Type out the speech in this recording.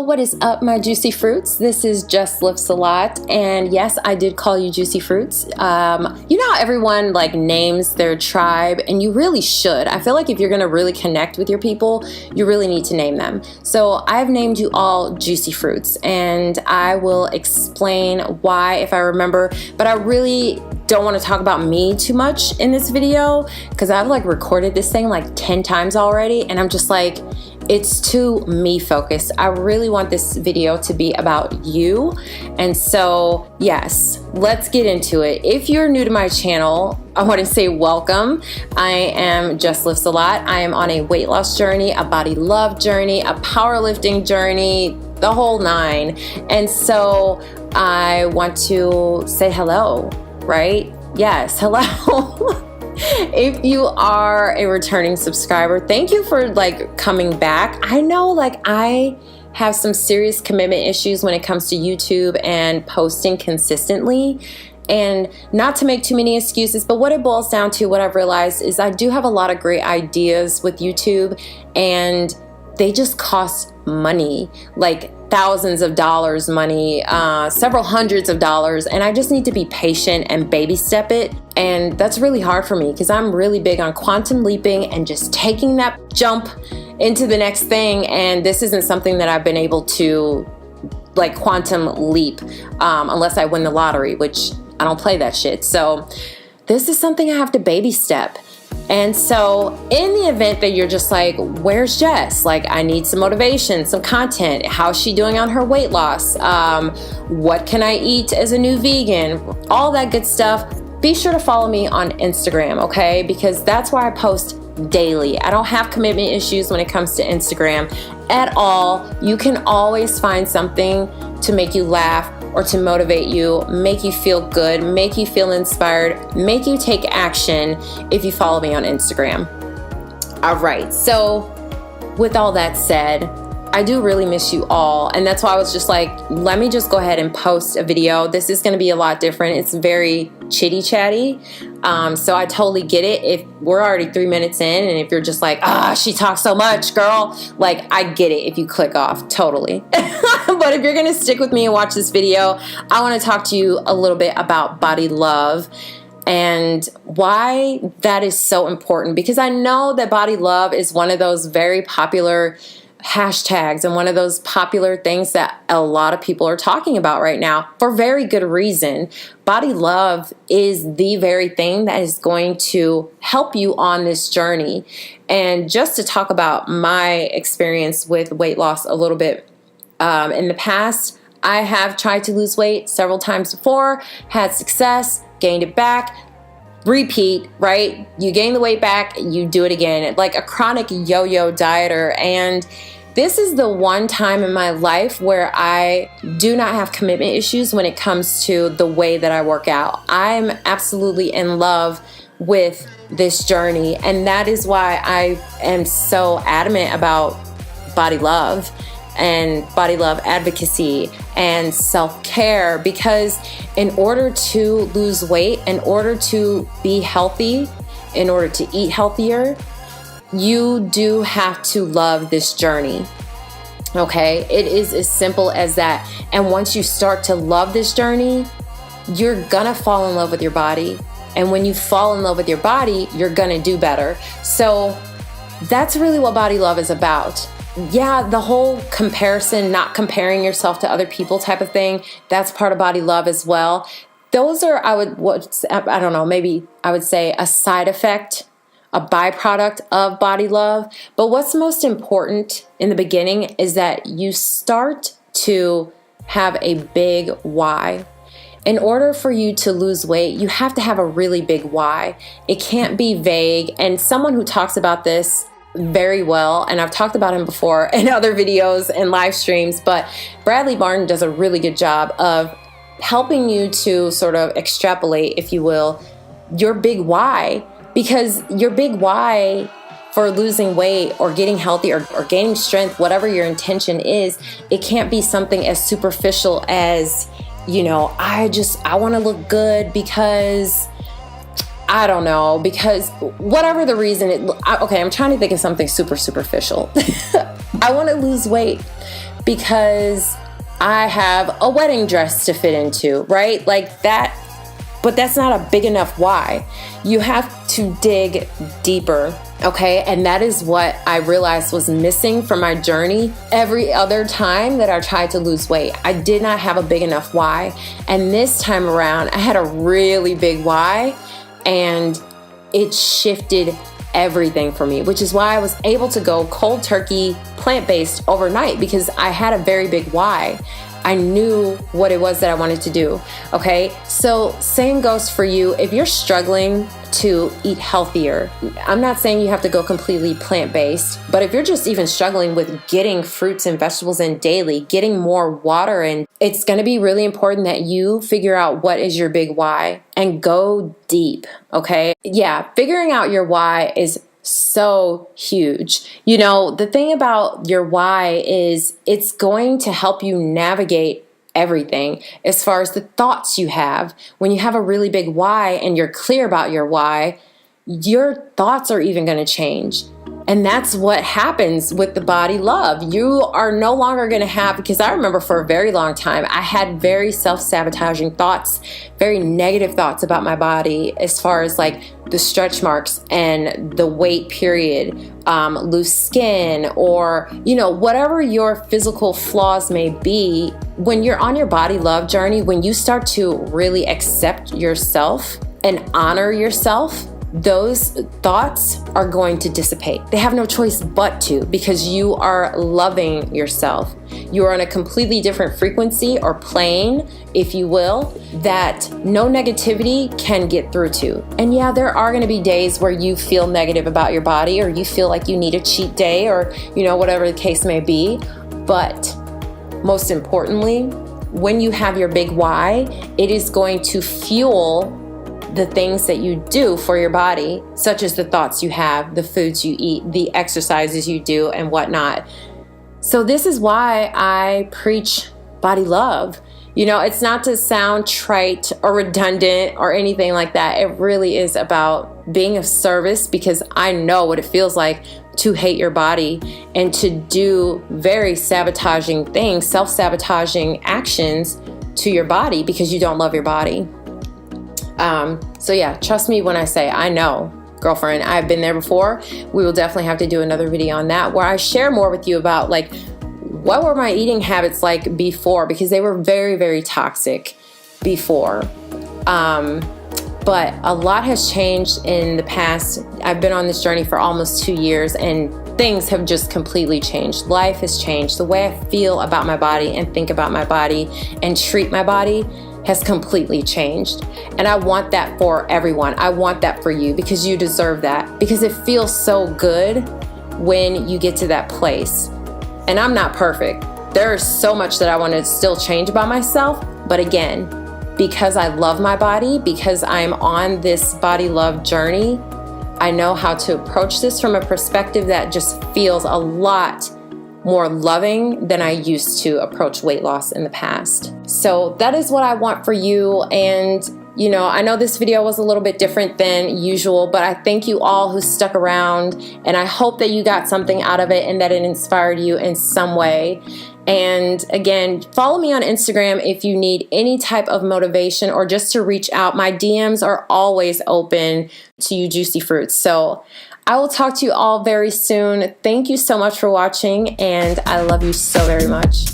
what is up, my juicy fruits? This is Just Lifts a Lot, and yes, I did call you juicy fruits. You know how everyone like names their tribe, and you really should. I feel like if you're gonna really connect with your people, you really need to name them. So I've named you all juicy fruits, and I will explain why if I remember, but I really don't want to talk about me too much in this video because I've like recorded this thing like 10 times already, and I'm just like, it's too me focused. I really want this video to be about you. And so yes, let's get into it. If you're new to my channel, I want to say welcome. I am Just Lifts a Lot. I am on a weight loss journey, a body love journey, a powerlifting journey, the whole nine. And so I want to say hello, right? Yes, hello. If you are a returning subscriber, thank you for like coming back. I know like I have some serious commitment issues when it comes to YouTube and posting consistently, and not to make too many excuses, but what it boils down to, what I've realized is I do have a lot of great ideas with YouTube, and they just cost money, like thousands of dollars money, several hundreds of dollars, and I just need to be patient and baby step it. And that's really hard for me because I'm really big on quantum leaping and just taking that jump into the next thing, and this isn't something that I've been able to like quantum leap unless I win the lottery, which I don't play that shit. So this is something I have to baby step. And so in the event that you're just like, where's Jess? Like, I need some motivation, some content. How's she doing on her weight loss? What can I eat as a new vegan? All that good stuff. Be sure to follow me on Instagram, okay? Because that's where I post daily. I don't have commitment issues when it comes to Instagram at all. You can always find something to make you laugh or to motivate you, make you feel good, make you feel inspired, make you take action if you follow me on Instagram. All right, so with all that said, I do really miss you all, and that's why I was just like, let me just go ahead and post a video. This is gonna be a lot different. It's very chitty chatty, so I totally get it. If we're already 3 minutes in, and if you're just like, she talks so much, girl, like I get it if you click off, totally. But if you're gonna stick with me and watch this video, I wanna talk to you a little bit about body love and why that is so important, because I know that body love is one of those very popular hashtags and one of those popular things that a lot of people are talking about right now for very good reason. Body love is the very thing that is going to help you on this journey. And just to talk about my experience with weight loss a little bit, in the past, I have tried to lose weight several times before, had success, gained it back, repeat, right? You gain the weight back, you do it again, like a chronic yo-yo dieter. And this is the one time in my life where I do not have commitment issues when it comes to the way that I work out. I'm absolutely in love with this journey, and that is why I am so adamant about body love and body love advocacy and self-care, because in order to lose weight, in order to be healthy, in order to eat healthier, you do have to love this journey. Okay, it is as simple as that. And once you start to love this journey, you're gonna fall in love with your body. And when you fall in love with your body, you're gonna do better. So that's really what body love is about. Yeah, the whole comparison, not comparing yourself to other people type of thing, that's part of body love as well. Those are, I don't know, maybe I would say a side effect, a byproduct of body love. But what's most important in the beginning is that you start to have a big why. In order for you to lose weight, you have to have a really big why. It can't be vague. And someone who talks about this very well, and I've talked about him before in other videos and live streams, but Bradley Martin does a really good job of helping you to sort of extrapolate, if you will, your big why. Because your big why for losing weight or getting healthy or gaining strength, whatever your intention is, it can't be something as superficial as, you know, I want to look good because, I don't know, because whatever the reason, okay, I'm trying to think of something super superficial. I want to lose weight because I have a wedding dress to fit into, right? Like that. But that's not a big enough why. You have to dig deeper, okay? And that is what I realized was missing from my journey. Every other time that I tried to lose weight, I did not have a big enough why. And this time around, I had a really big why, and it shifted everything for me, which is why I was able to go cold turkey, plant-based overnight, because I had a very big why. I knew what it was that I wanted to do, okay? So same goes for you. If you're struggling to eat healthier, I'm not saying you have to go completely plant-based, but if you're just even struggling with getting fruits and vegetables in daily, getting more water in, it's gonna be really important that you figure out what is your big why and go deep, okay? Yeah, figuring out your why is so huge. You know, the thing about your why is it's going to help you navigate everything as far as the thoughts you have. When you have a really big why and you're clear about your why, your thoughts are even going to change. And that's what happens with the body love. You are no longer going to have, because I remember for a very long time, I had very self-sabotaging thoughts, very negative thoughts about my body as far as like the stretch marks and the weight period, loose skin, or, you know, whatever your physical flaws may be. When you're on your body love journey, when you start to really accept yourself and honor yourself, those thoughts are going to dissipate. They have no choice but to, because you are loving yourself. You are on a completely different frequency or plane, if you will, that no negativity can get through to. And yeah, there are going to be days where you feel negative about your body, or you feel like you need a cheat day, or, you know, whatever the case may be. But most importantly, when you have your big why, it is going to fuel the things that you do for your body, such as the thoughts you have, the foods you eat, the exercises you do, and whatnot. So this is why I preach body love. You know, it's not to sound trite or redundant or anything like that. It really is about being of service, because I know what it feels like to hate your body and to do very sabotaging things, self-sabotaging actions to your body because you don't love your body. So yeah, trust me when I say I know, girlfriend, I've been there before. We will definitely have to do another video on that where I share more with you about like what were my eating habits like before, because they were very, very toxic before. But a lot has changed in the past. I've been on this journey for almost 2 years, and things have just completely changed. Life has changed. The way I feel about my body and think about my body and treat my body has completely changed. And I want that for everyone. I want that for you, because you deserve that, because it feels so good when you get to that place. And I'm not perfect. There is so much that I want to still change about myself. But again, because I love my body, because I'm on this body love journey, I know how to approach this from a perspective that just feels a lot more loving than I used to approach weight loss in the past. So that is what I want for you. And you know, I know this video was a little bit different than usual, but I thank you all who stuck around, and I hope that you got something out of it and that it inspired you in some way. And again, follow me on Instagram if you need any type of motivation or just to reach out. My DMs are always open to you juicy fruits. So I will talk to you all very soon. Thank you so much for watching, and I love you so very much.